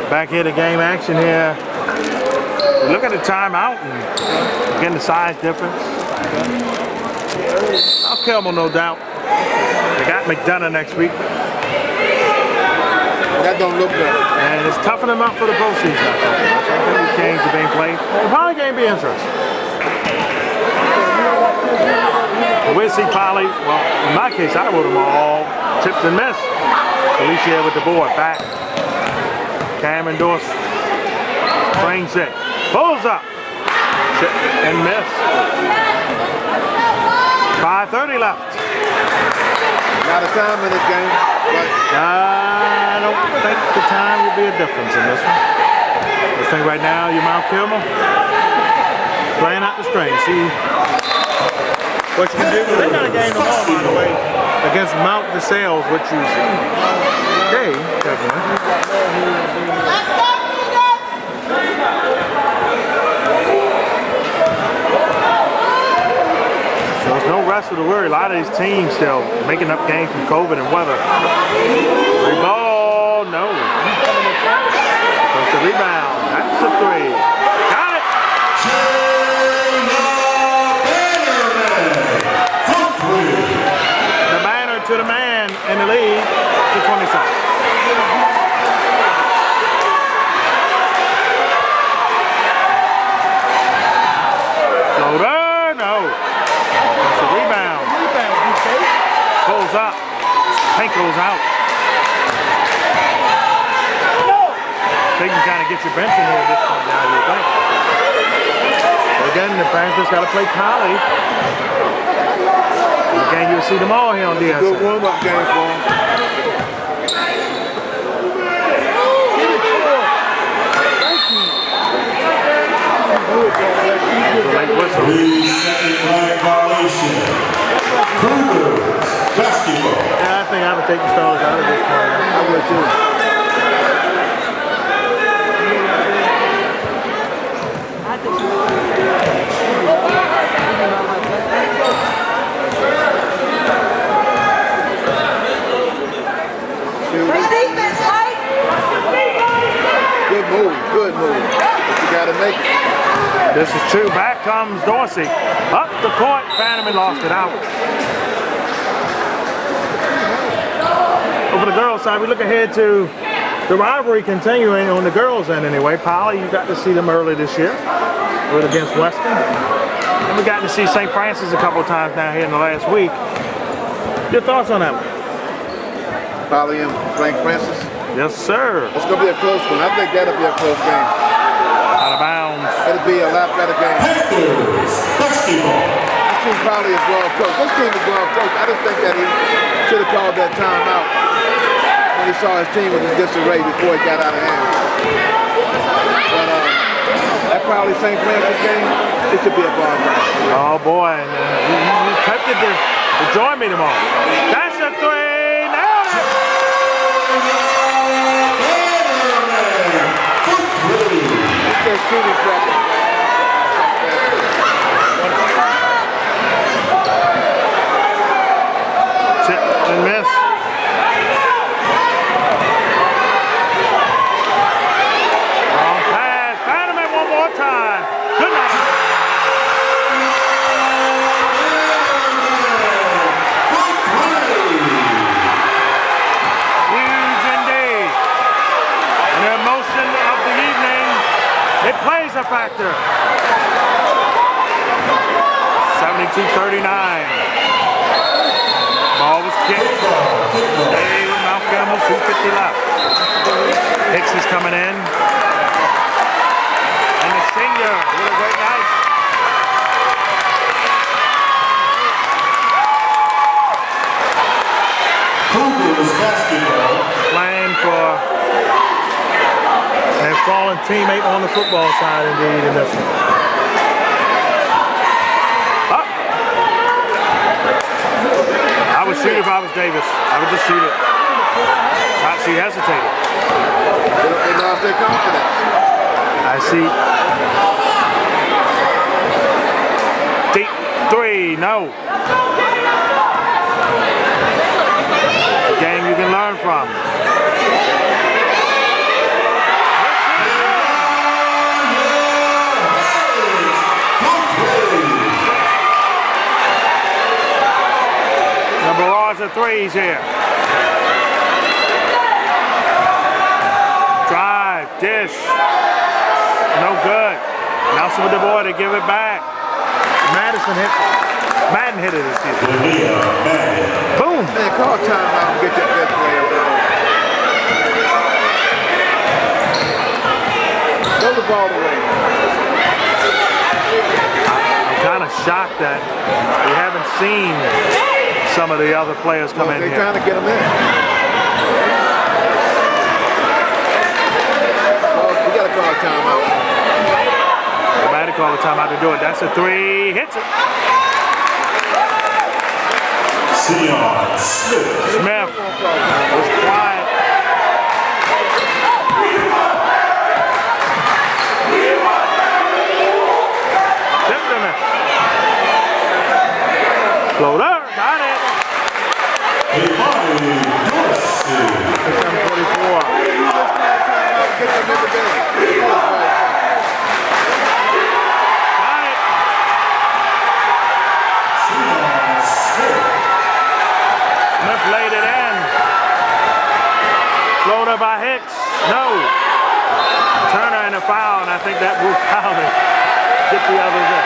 Back here to game action here. Look at the timeout and again the size difference. I'll Carmel, no doubt. They got McDonogh next week. That don't look good. And it's toughing them up for the postseason. I think these games are being played. The Poly game be interesting. We'll see Poly. Well, in my case, I would have all tipped and missed. Alicia with the board back. Cam and Dorsey. Brings it. Pulls up. Chip and miss. 5:30 left. A lot of time in this game, but I don't think the time will be a difference in this one. I think right now you're Mount Carmel playing out the string. See what you can do. They got a game tomorrow, by the way, against Mount DeSales, which is okay, definitely. So there's no rest of the worry. A lot of these teams still making up games from COVID and weather. Free ball, no. That's a rebound. That's a three. Got it. The banner to the man in the lead to 27. Floater, no. That's a rebound. Pulls up. Tank goes out. They can kind of get your bench in here at this point now, you think. Again, the Panthers got to play Polly. Again, you'll see them all here on DSN. good warm-up game for them. Second flag violation. Cougars basketball. Yeah, I think I would take the Stars out of this one. I would too. Good move, good move. But you gotta make it. This is two. Back comes Dorsey. Up the court. Fanneman lost it out. Over the girls' side, we look ahead to the rivalry continuing on the girls' end anyway. Polly, you got to see them early this year. We're against Weston. And we got to see St. Francis a couple of times now here in the last week. Your thoughts on that one? Polly and St. Francis. Yes, sir. It's gonna be a close one. I think that'll be a close game. Out of bounds. It'll be a lot better game. Panthers basketball. This team probably is well coached. This team is well coached. I just think that he should have called that timeout when he saw his team was in disarray before it got out of hand. But that probably St. Francis game, it should be a ball game. Oh boy, and, you tempted to join me tomorrow. That's a three. Nailed it. Their shooting practice. Tip and miss. Wrong pass. Panneman one more time. Good night. Huge indeed. And the emotion of the evening, it plays a factor. 72-39. Ball was kicked. Hey, Mount Carmel, 2:50 left. Hicks is coming in. And the senior with a great night. Cougars basketball. Playing for a fallen teammate on the football side indeed in this one. Up. I would shoot if I was Davis. I would just shoot it. She hesitated. They lost their confidence. I see. Deep three, no. Game you can learn from. The barrage of threes here. Drive, dish. No good. Nelson with the boy to give it back. Madden hit it this season. Boom. Man, call timeout and get that best player down. Throw the ball away. I'm kind of shocked that we haven't seen some of the other players come in They're here. trying to get them in. Well, we got to call a timeout. They might have called a timeout to do it. That's a three. Hits it. Smith was quiet. Floater, got it. 7:44. Got it. Smith laid it in. Floater by Hicks. No. Turner in a foul, and I think that will foul it. Get the others in.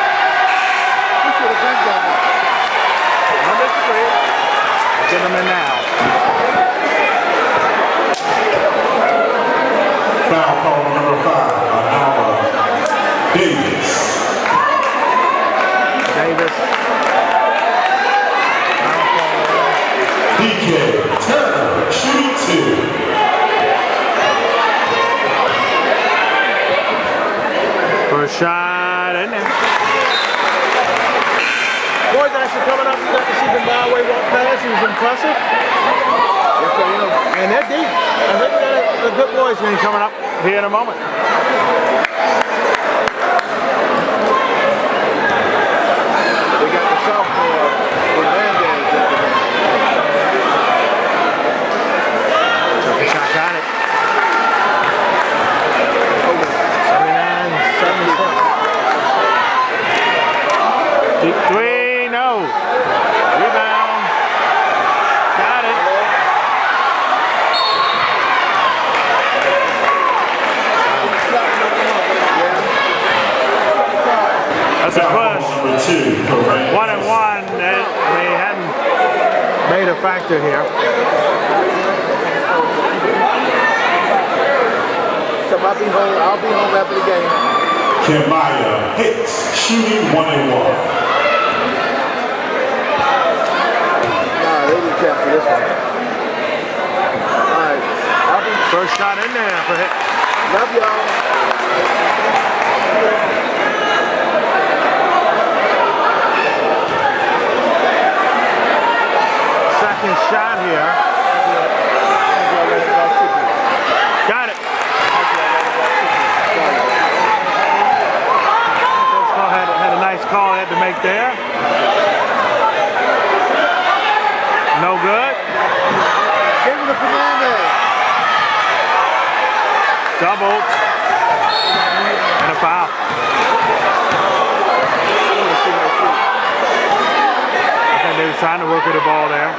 Get them in now. Foul call number 5 on Davis. DK Turner, shooting 2. First shot in there. Boys actually coming up, you got to see the Byway walk pass. He was impressive. Yes, sir, you know. And they're deep. I think we got a good boys game coming up here in a moment. They got the sophomore Hernandez at the Second shot, got it. 79-77. Deep three, no. Rebound. Got it. That's a push. Number 2, correct. 1 and 1. They hadn't made a factor here. So I'll be home after the game. Kemaya Hicks, shooting 1 and 1. Nah, they didn't capture this one. All right. First shot in there for Hicks. Love y'all. Second shot here. Got it. Coach Paul had a nice call he had to make there. No good. Give him the Fernandez. Doubled. And a foul. I think they were trying to work at the ball there.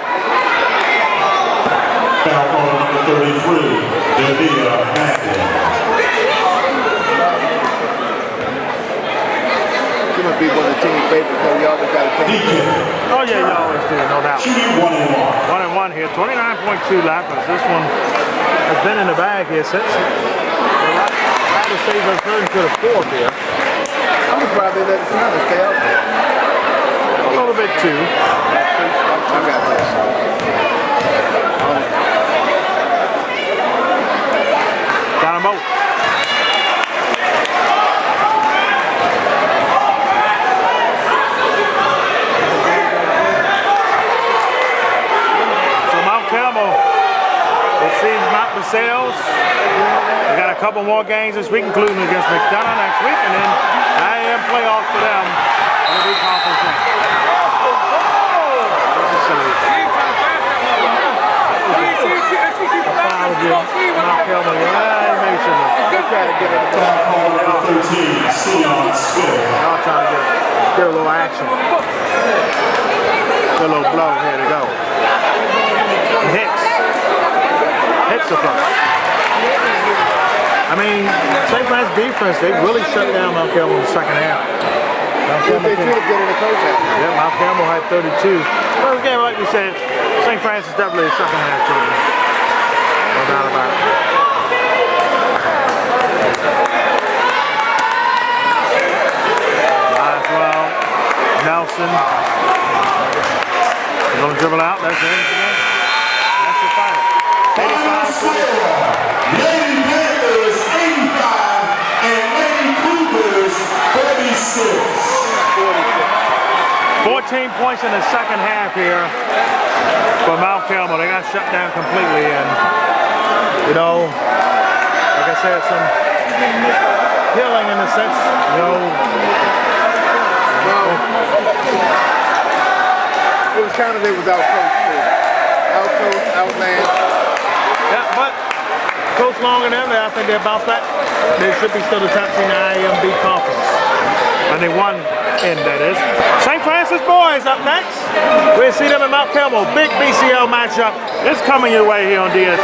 Foul call number 33, Davia Manning. She must be one of the team favorites. We always got to take DK, Oh yeah, you always do, no doubt. shooting 1 and 1. 1 and 1 here. 29.2 left. This one has been in the bag here since. United States are turning to the fourth here. I'm surprised they let the Sounders stay out there. A little bit too. I got this. Got them both. So Mount Carmel, it seems not the sales. We got a couple more games this week, including against McDonogh next week, and then IAAM playoff for them. It'll be conference game. This is silly. Mount Carmel, maybe shouldn't have. They try to get it. Foul call number 13, Sion Smith. Y'all trying to get a little action. Get a little blow here to go. Hicks. Hicks the first. I mean, St. Francis defense, they really shut down Mount Carmel in the second half. Mount Carmel They should have get in the coach out. yeah, Mount Carmel had 32. Well, again, like we said, St. Francis definitely a second half team. No doubt about it. Might as well. No. dribble out. That's the end of the game. That's your final. Final score, Lady Panthers 85 and Lady Cougars 46. 14 points in the second half here for Mount Carmel. They got shut down completely, and you know, like I said, some healing in a sense. You know, Well, it was kind of it was out coach too. Out coach, outland. yeah, but Coach Long and them, I think they're about that. They should be still the top team in the IAAM conference. And they won in, that is. St. Francis boys up next. We'll see them in Mount Carmel. Big BCL matchup. It's coming your way here on DSN.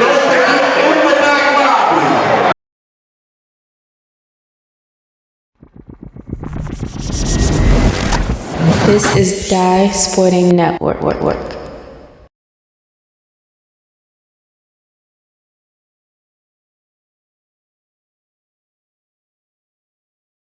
This is Die Sporting Network.